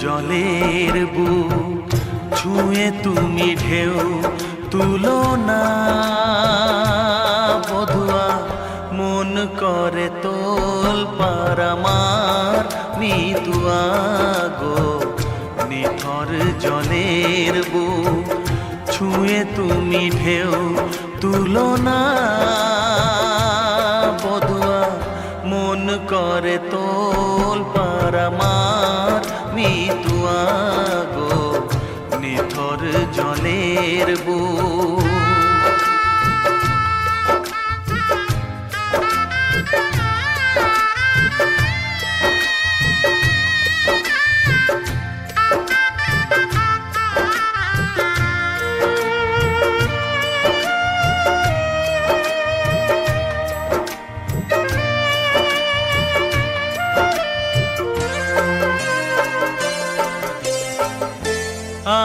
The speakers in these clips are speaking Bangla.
জলের বুক ছুঁয়ে তুমি ঢেউ তুলো না বধুয়া, মন করে তোল পার আমার মিতুয়া গো। নিথর জলের বুক ছুঁয়ে তুমি ঢেউ তুলো না বধুয়া, মন করে তোল পার আমার মিতুয়া গো। নিথর জলের বুক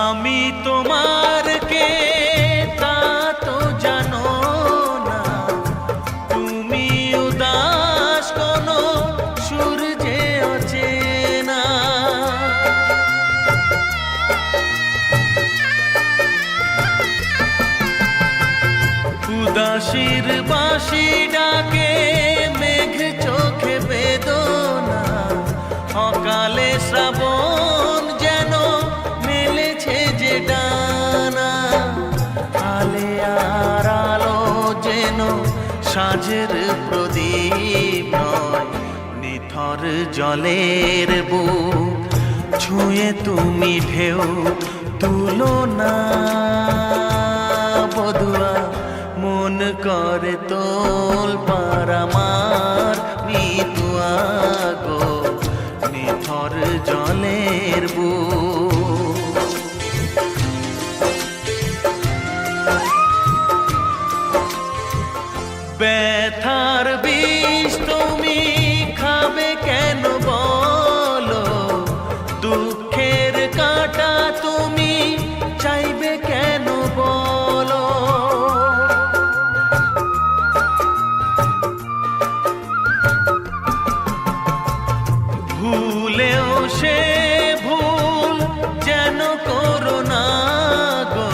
আমি তোমার কে তা তো জানো না, তুমি উদাস কোনো সূর্যে অচেনা। উদাসীর বাঁশি ডাকে মেঘ চোখে বেদনা, অকালে শ্রাবণ যেন মেলেছে যে ডানা। আলে আর আলো যেন সাঁঝের প্রদীপ নয়, নিথর জলের বুক ছুঁয়ে তুমি ঢেউ তুলো না বধুয়া, মন করে তোল পার আমার মিতুয়া গো। নিথর জলের বুক ব্যথার বিষ তুমি খাবে কেন বলো, দুঃখের কাঁটা তুমি চাইবে কেন বলো। ভুলেও সে ভুল যেন করো না গো,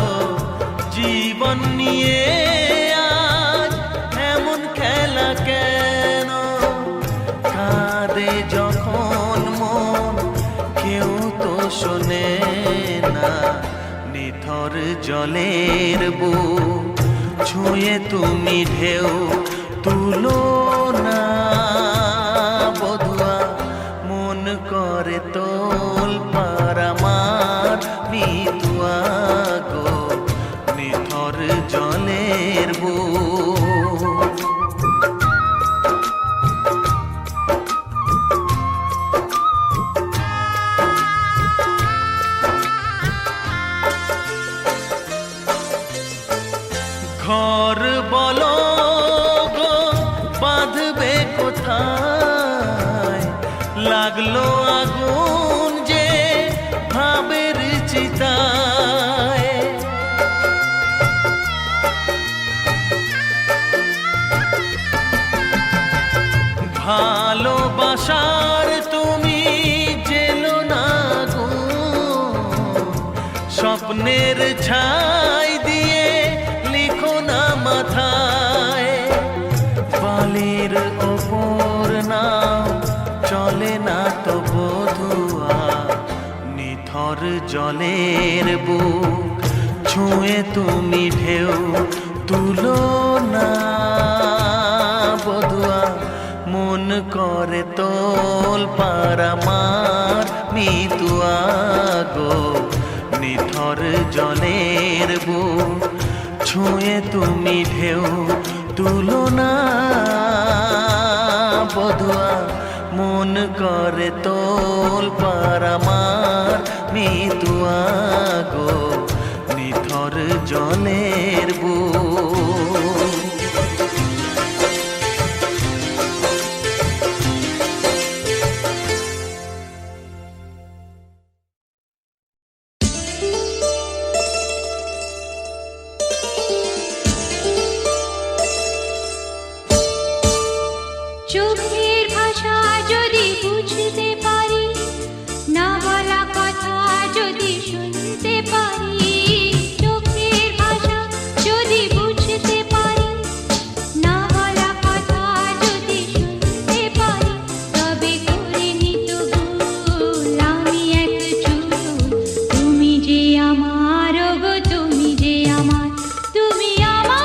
জীবন নিয়ে আজ এমন খেলা কেন। কাঁদে যখন মন কেউ তো শোনে না, নিথর জলের বুক ছুঁয়ে তুমি ঢেউ তুলো না বধুয়া, মন করে তোল পার আমার মিতুয়া গো। নিথর জলের বুক ঘর বলো গো বাঁধবে কোথায়, লাগলো আগুন যে ভাবের চিতায়। ভালোবাসার তুমি জেলো না গো, স্বপ্নের ছাই দিয়ে লিখো না মাথায়। বালির ওপর নাও চলে না তো বধুয়া, নিথর জলের বুক ছুঁয়ে তুমি ঢেউ তুলো না বধুয়া, মন করে তোল পার আমার মিতুয়া গো। নিথর জলের বুক ছুঁয়ে তুমি ঢেউ তুলো না বধুয়া, মন করে তোল পার আমার মিতুয়া গো। নিথর জলের বুক চোখের ভাষা যদি বুঝতে পারি, না বলা কথা পারি, চোখের ভাষা যদি বুঝতে পারি, না বলা কথা যদি শুনতে পারি, তবে করে নিত ভুল আমি এক চুল। তুমি যে আমার গো, তুমি যে আমার, তুমি আমার,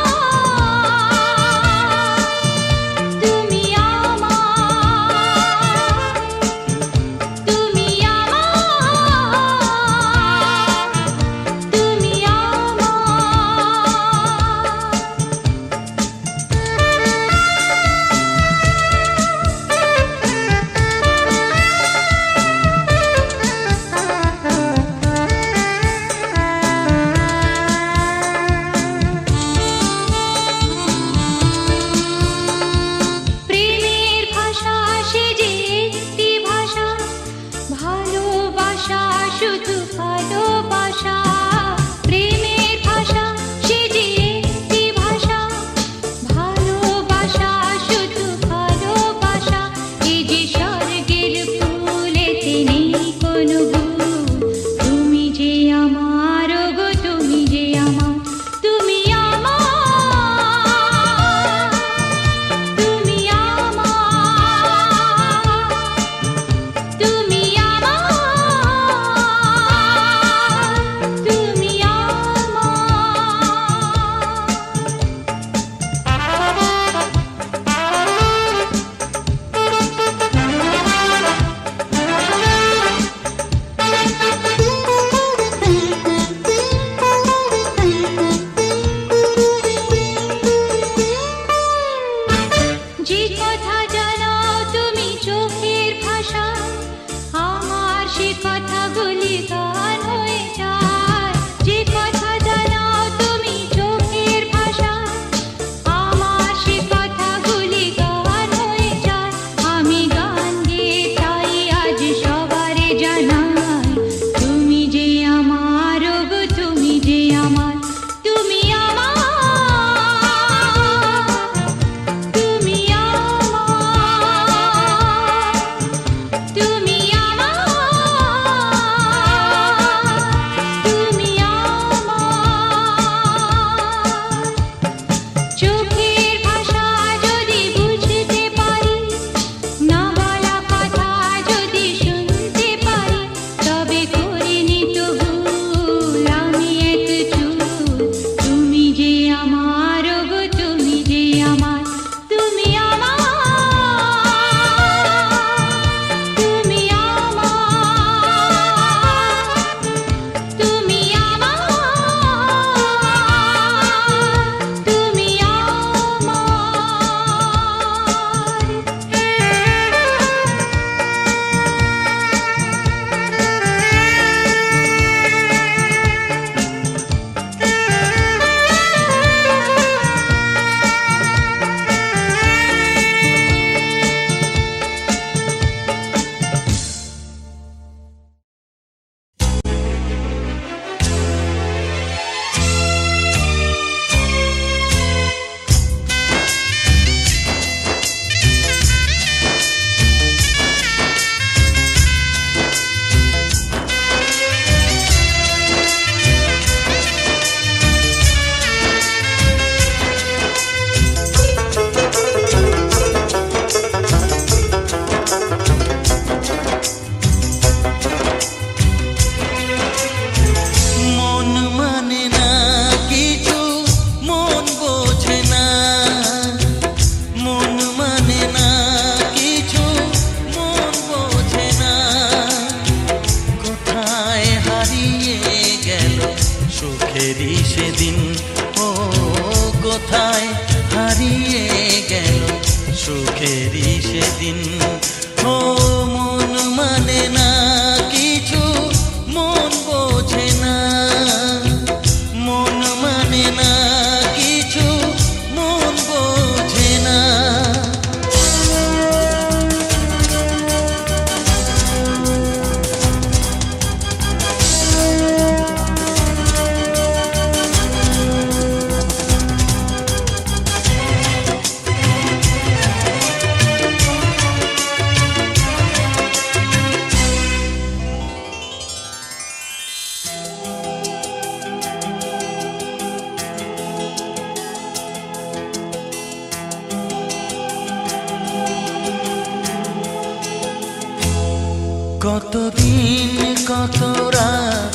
তুমি আমার, তুমি আমার, তুমি প্রেমের ভাষা সে যে একটি ভাষা, ভালোবাসা শুধু ভালোবাসা। প্রেমের ভাষা সে যে একটি ভাষা, ভালোবাসা শুধু ভালোবাসা। এই যে স্বর্গের ফুল, এতে নেই কোনো ভুল। তুমি যে আমার গো, তুমি যে আমার, তুমি আমার, তুমি আমার, তুমি আমার, তুমি যে কথা জানাও তুমি চোখের ভাষা, আমার সে কথাগুলি গান হয়ে যায়। যে কথা জানাও তুমি চোখের ভাষা, আমার সে কথাগুলি গান হয়ে যায়। আমি গান গেয়ে তাই আজ সবারে জানাই, তুমি যে আমার গো, তুমি যে আমার, তুমি আমার, তুমি আমার, তুমি আমার, তুমি আমার। চোখের ভাষা যদি বুঝতে পারি, না বলা কথা যদি শুনতে পারি, তবে করে নিত ভুল আমি এক চুল। তুমি যে আমার গো, তুমি যে আমার, তুমি আমার, তুমি আমার, তুমি আমার, তুমি মন মানে না কিছু, মন বোঝে না, মন মানে না কিছু, মন বোঝে না। কোথায় হারিয়ে গেল সুখেরই সেদিন, ও কোথায় হারিয়ে গেল সুখেরই সেদিন। ও মন মানে না কিছু, মন বোঝে না, মন মানে না কিছু, মন বোঝে না। কতদিন কত রাত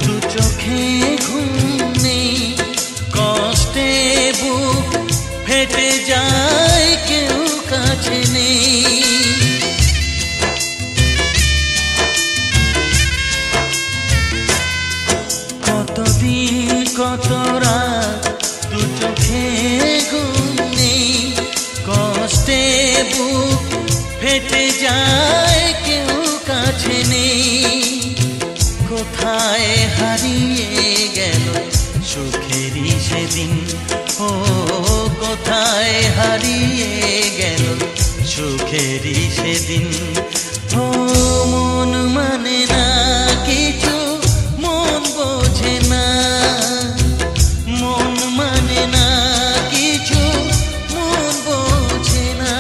দু চোখে ঘুম নেই, কষ্টে বুক ফেটে যায় কেউ কাছে নেই। কতদিন কত রাত দু চোখে ঘুম নেই, কষ্টে বুক ফেটে যায় কেউ কাছে নেই। কোথায় হারিয়ে গেল সুখেরই সেদিন, ও কোথায় হারিয়ে গেল সুখেরই সেদিন। ও মন মানে না কিছু, মন বোঝে না, মন মানে না কিছু, মন বোঝে না।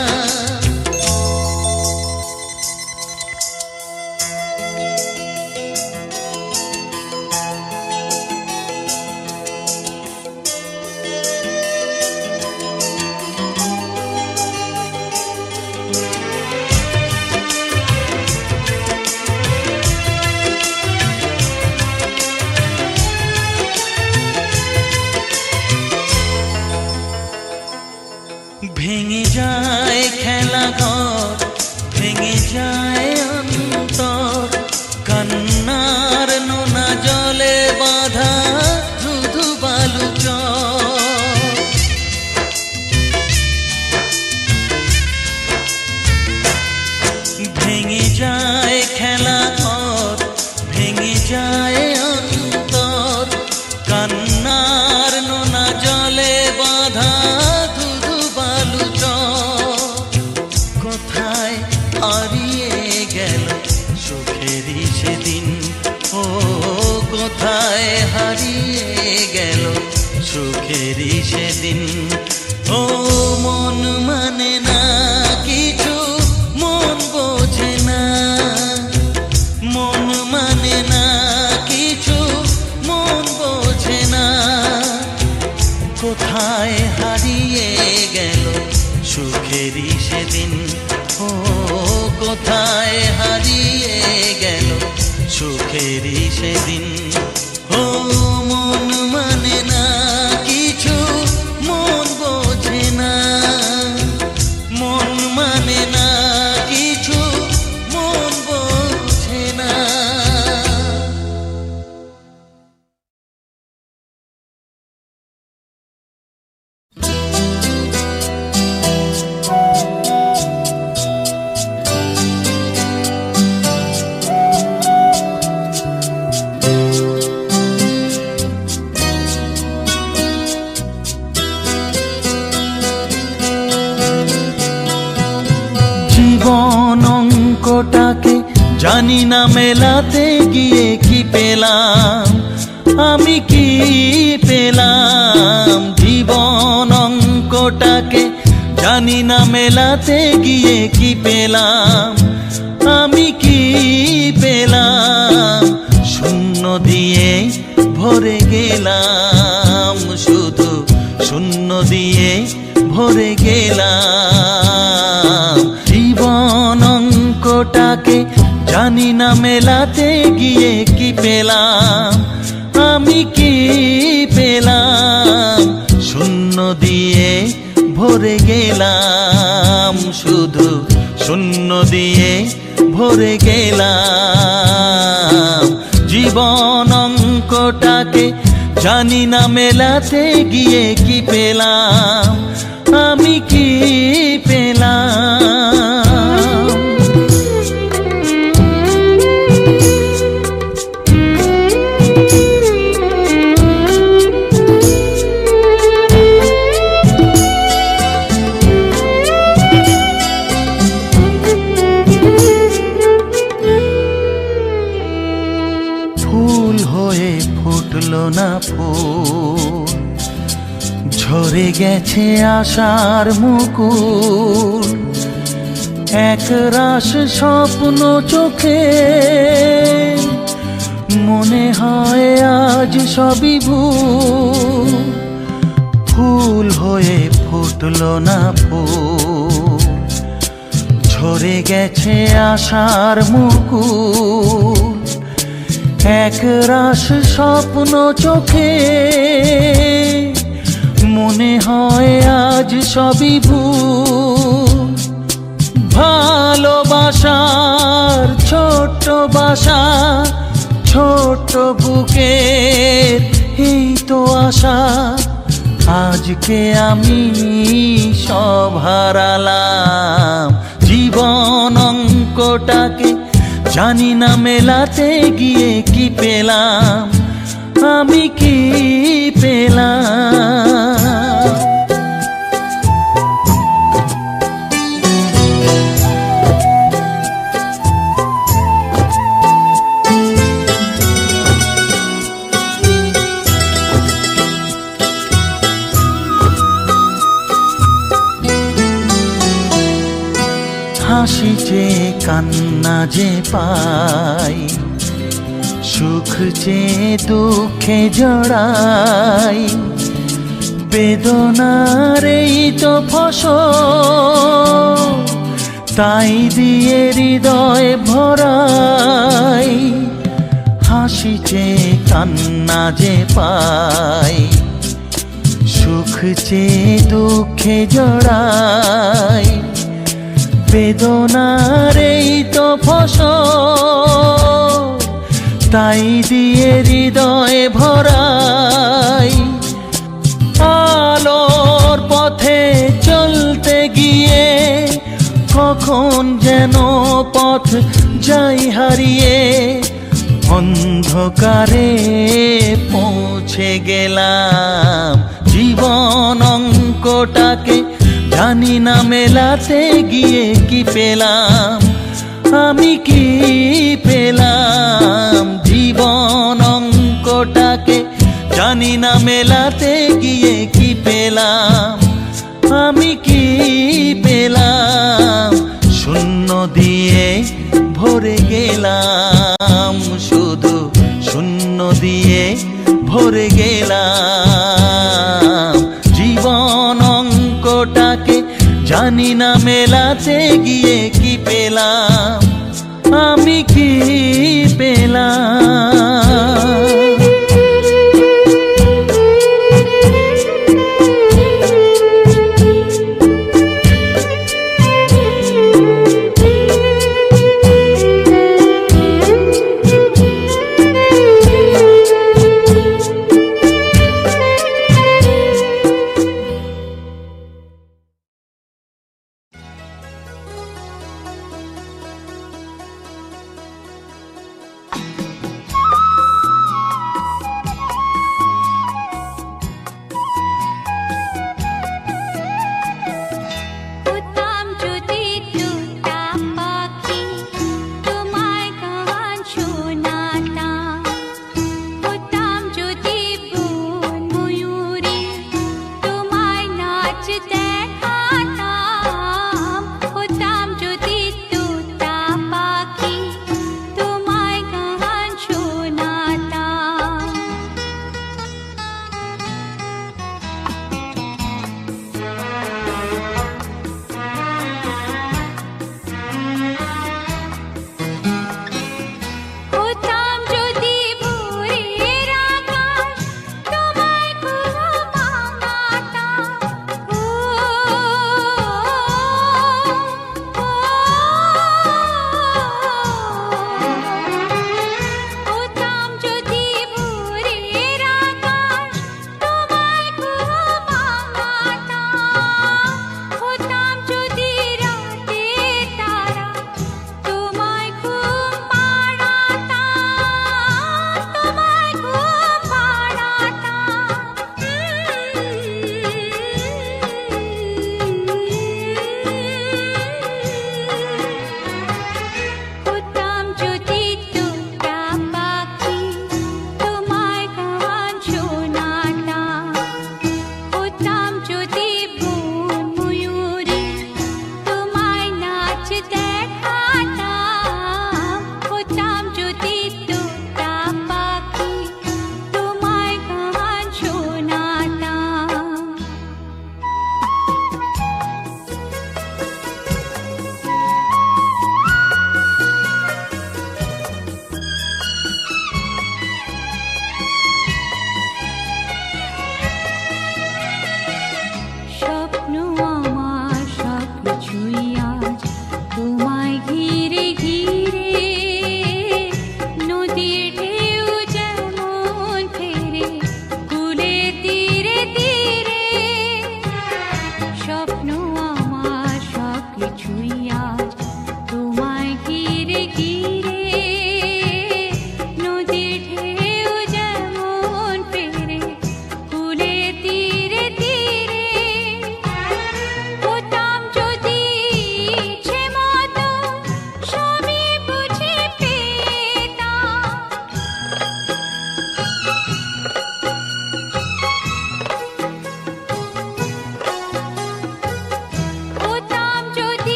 ভেঙে যায় খেলা ঘর, ভেঙে যায় অন্তর, কান্নার নোনা জলে বাঁধা ধুধু বালু চর। ভেঙে যায় খেলা ঘর, ভেঙে যায় অন্তর, কান্নার নোনা জলে বাঁধা কোথায় হারিয়ে গেল সুখেরই সেদিন, ও কোথায় হারিয়ে গেল সুখেরই সেদিন। ও মন মানে না কিছু, মন বোঝে না, মন মানে না কিছু, মন বোঝে না। কোথায় হারিয়ে গেল সুখেরই সেদিন, ও কোথায় হারিয়ে গেল সুখেরই সেদিন। ও মন মানে না কিছু, মন বোঝে না, মন মানে না কিছু, মন বোঝে না। জীবন অঙ্কটাকে জানি না মেলাতে গিয়ে কি পেলাম, আমি কি পেলাম। জীবন অঙ্কটাকে জানি না মেলাতে গিয়ে কি পেলাম, আমি কি পেলাম। শূন্য দিয়ে ভরে গেলাম, শুধু শূন্য দিয়ে ভরে গেলাম। জীবন অঙ্কটাকে জানি না মেলাতে গিয়ে কি পেলাম, আমি কি পেলাম। শূন্য দিয়ে ভরে গেলাম, শুধু শূন্য দিয়ে ভরে গেলাম। জীবন অঙ্কটাকে জানি না মেলাতে গিয়ে কি পেলাম, আমি কি পেলাম। ফুল হয়ে ফুটলো না ফুল, ঝরে গেছে আশার মুকুল। এক রাশ স্বপ্ন চোখে, মনে হয় আজ সবই ভুল। ফুল হয়ে ফুটলো না ফুল, ঝরে গেছে আশার মুকুল, এক রাশ স্বপ্ন চোখে, মনে হয় আজ সবই ভুল। ভালোবাসার ছোট্ট বাসা, ছোট্ট বুকের এই তো আশা, আজকে আমি সব হারালাম। জীবন অঙ্কটাকে জানি না মেলাতে গিয়ে কি পেলাম, আমি কি পেলাম। হাসি যে কান্না যে পাই, সুখ যে দুঃখে জড়াই, বেদনার এই তো ফসল, তাই দিয়ে হৃদয় ভরাই। হাসি যে কান্না যে পাই, সুখ যে দুঃখে জড়াই, বেদনার এই তো ফসল, তাই দিয়ে হৃদয় ভরাই। আলোর পথে চলতে গিয়ে কখন যেন পথ যাই হারিয়ে, অন্ধকারে পৌঁছে গেলাম। জীবন অঙ্কটাকে জানি না মেলাতে গিয়ে কি পেলাম, আমি কি পেলাম। জীবন অঙ্কটাকে জানি না মেলাতে গিয়ে কি পেলাম, আমি কি পেলাম। শূন্য দিয়ে ভরে গেলাম, শুধু শূন্য দিয়ে ভরে গেলাম। জীবন অঙ্কটাকে জানি না মেলাতে গিয়ে কি পেলাম, আমি কি পেলাম।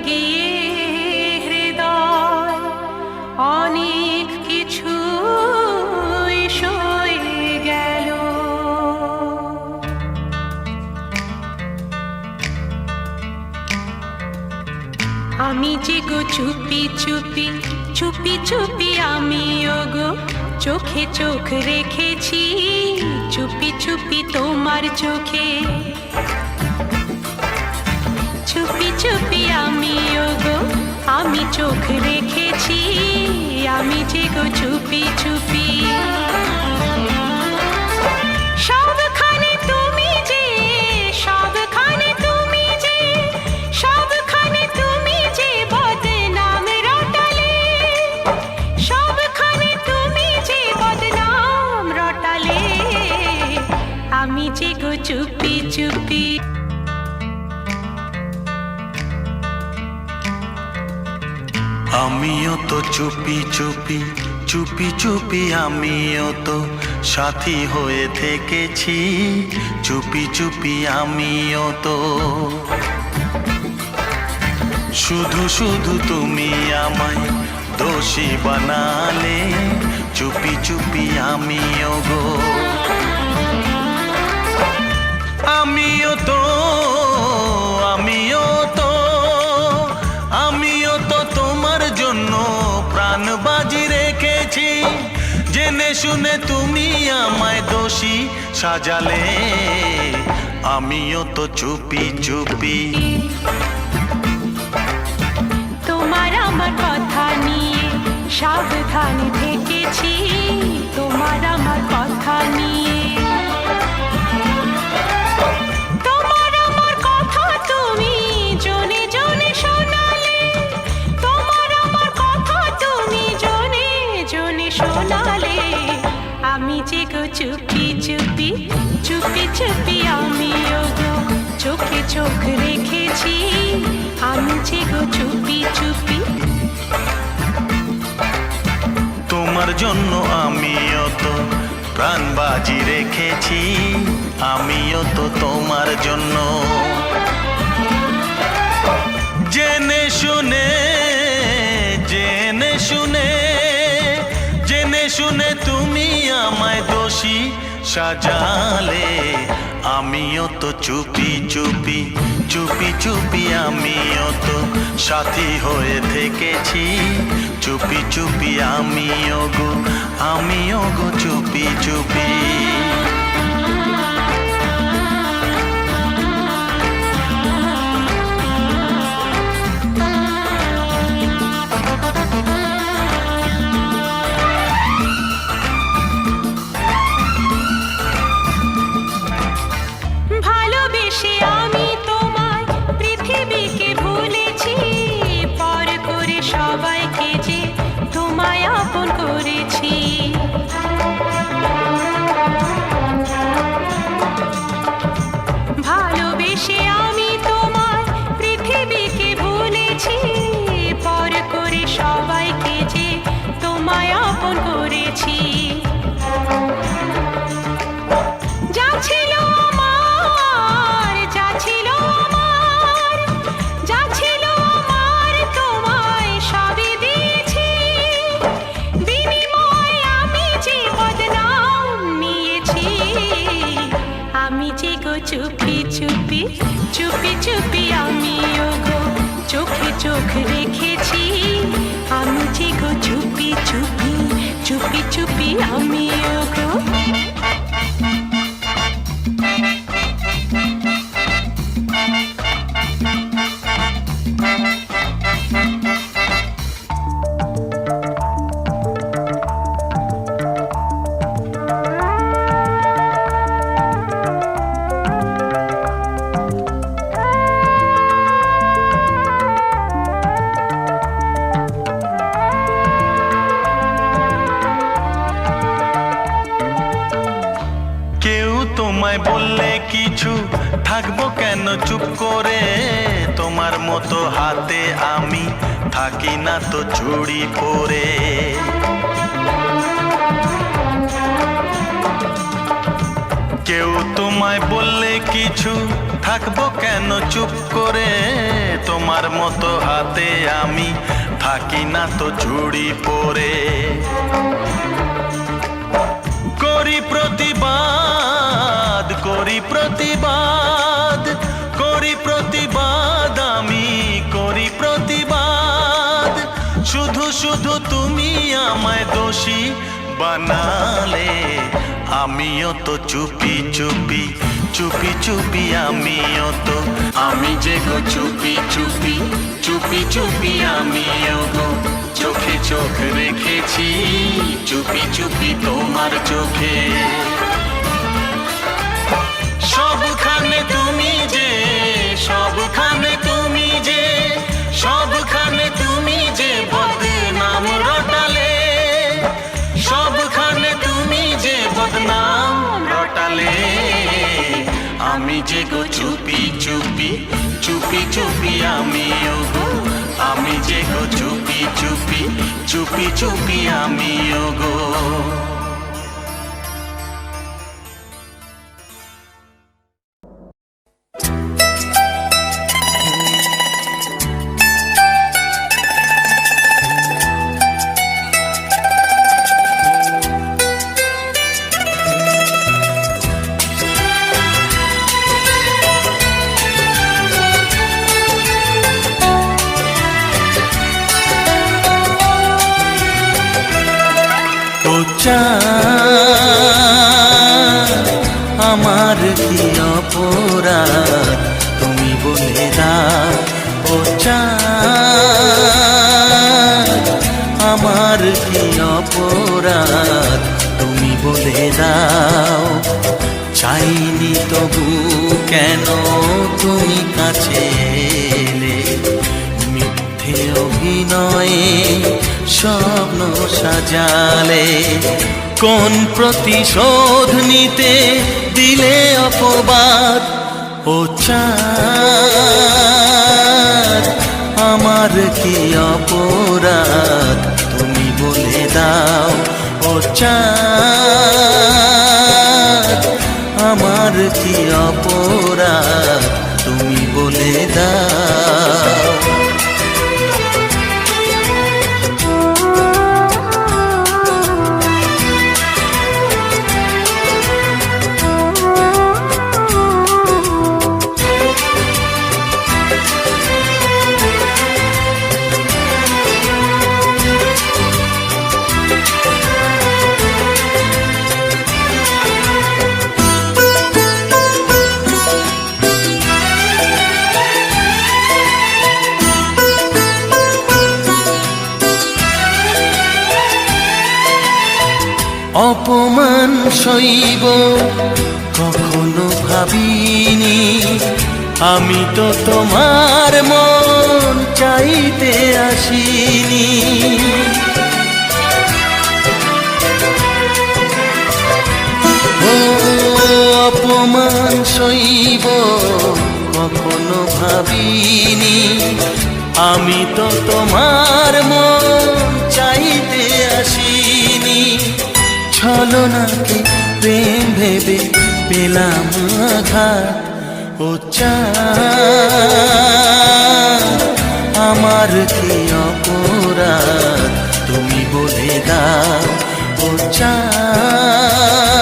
গিয়ে হৃদয় অনেক কিছু সয়ে গেল। আমি যে গো চুপি চুপি চুপি চুপি আমিও গো চোখে চোখ রেখেছি চুপি চুপি তোমার চোখে। চুপি চুপি আমিও গো আমি চোখ রেখেছি আমি যে গো চুপি চুপি। সবখানে তুমি যে সবখানে তুমি যে সবখানে তুমি যে বদনাম রটালে সবখানে তুমি যে বদনাম রটালে আমি যে গো চুপি চুপি। আমিও তো চুপি চুপি চুপি চুপি আমিও তো সাথী হয়ে থেকেছি চুপি চুপি আমিও তো। শুধু শুধু তুমি আমায় দোষী বানালে চুপি চুপি আমিও গো। আমিও তো আমিও তো আমিও তো তোমার জন্য প্রাণ বাজি রেখেছি জেনে শুনে তুমি আমায় দোষী সাজালে আমিও তো চুপি চুপি। তোমার আমার কথা নিয়ে সাবধান থেকেছি তোমার আমার কথা নিয়ে। তোমার আমার কথা তুমি জনে জনে শোনালে তোমার আমার কথা তুমি জনে জনে শোনালে আমি যে গো চুপি চুপি চুপি চুপি আমিও গো চোখে চোখ রেখেছি আমি যে গো চুপি চুপি। তোমার জন্য আমিও তো প্রাণ বাজি রেখেছি আমিও তো তোমার জন্য। জেনে শুনে জেনে শুনে জেনে শুনে তুমি আমায় দোষী সাজালে আমিও তো চুপি চুপি চুপি চুপি আমিও তো সাথী হয়ে থেকেছি চুপি চুপি আমিও গো চুপি চুপি। ভালোবেসে আমি তোমায় পৃথিবীকে ভুলেছি পর করে সবাইকে যে তোমায় আপন করেছি। ভালোবেসে আমি তোমায় পৃথিবীকে ভুলেছি পর করে সবাইকে যে তোমায় আপন করেছি। যা ছিল আমার যা ছিল আমার যা ছিল আমার তোমায় সবই দিয়েছি বিনিময়ে আমি যে বদনাম নিয়েছি আমি যে গো চুপি চুপি চুপি চুপি আমিও গো চোখে চোখ রেখেছি আমি যে গো চুপি চুপি চুপি চুপি আমিও গো। তোমায় বললে কিছু থাকবো কেন চুপ করে তোমার মতো হাতে আমি থাকি না তো চুড়ি পরে। কেউ তোমায় বললে কিছু থাকবো কেন চুপ করে তোমার তোমার মতো হাতে আমি থাকি না তো চুড়ি পরে। করি প্রতিবাদ, করি প্রতিবাদ, করি প্রতিবাদ, আমি করি প্রতিবাদ। শুধু শুধু তুমি আমায় দোষী বানালে, আমিও তো চুপি চুপি চুপি চুপি, আমিও তো, আমি যে গো চুপি চুপি চুপি চুপি, আমিও গো চোখে চোখ রেখেছি চুপি চুপি তোমার চোখে। সবখানে তুমি যে, সবখানে তুমি যে, সবখানে তুমি যে বদনাম রটালে, সবখানে তুমি যে বদনাম রটালে। আমি যে গো চুপি চুপি চুপি চুপি, আমিও গো, আমি যে গো চুপি চুপি চুপি চুপি, আমিও গো। আমার কি অপরাধ তুমি বলে দাও, ও চাঁদ আমার কি অপরাধ তুমি বলে দাও। চাইনি তবু কেন তুমি কাছে এলে, মিথ্যে অভিনয়ে স্বপ্ন সাজালে। কোন প্রতিশোধ নিতে দিলে অপবাদ, ও চাঁদ আমার কি অপরাধ তুমি বলে দাও, ও চাঁদ আমার কি অপরাধ তুমি বলে দাও। অপমান সইব কখনো ভাবিনি, আমি তো তোমার মন চাইতে আসিনি। ও অপমান সইব কখনো ভাবিনি, আমি তো তোমার মন চাইতে আসিনি। ছলনাকে প্রেম ভেবে পেলাম আঘাত, ও চাঁদ আমার কি অপরাধ তুমি বলে দাও, ও চাঁদ।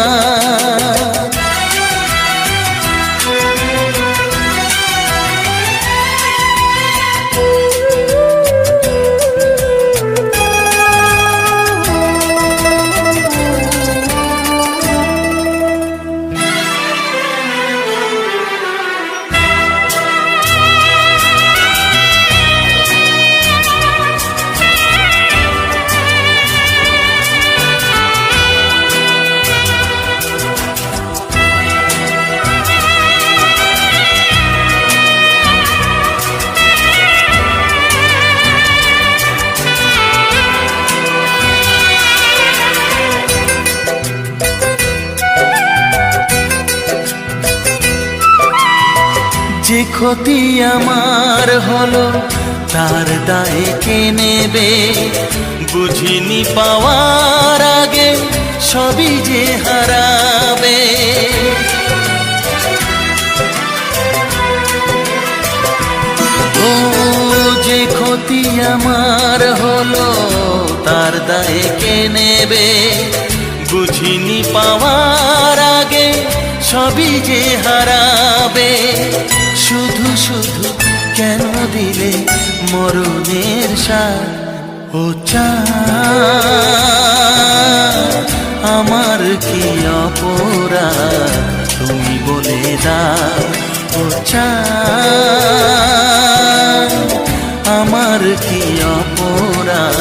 যে ক্ষতি আমার হলো তার দায় কে নেবে, বুঝিনি পাওয়ার আগে সবই যে হারাবে। ও আমার হলো তার দায়ে কে নেবে, বুঝিনি পাওয়ার আগে সবই যে হারাবে। শুধু শুধু কেন দিলে মরণের সাথ, ও চাঁদ আমার কি অপরাধ তুমি বলে দাও, ও চাঁদ আমার কি অপরাধ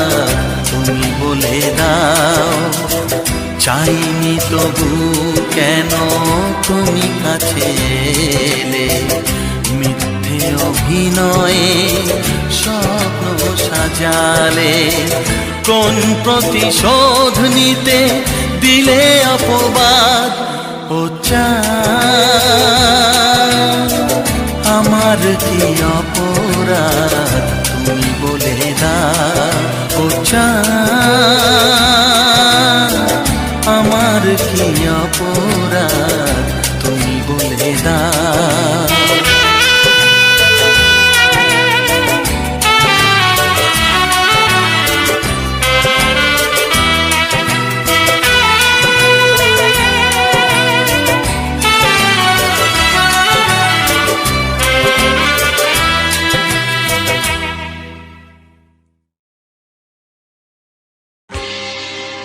তুমি বলে দাও। চাইনি তবু কেন তুমি কাছে এলে, মিথ্যে অভিনয়ে স্বপ্ন সাজালে। কোন প্রতিশোধ নিতে দিলে অপবাদ, ও চাঁদ আমার কি অপরাধ তুমি বলে দাও, ও চাঁদ আমার কি অপরাধ।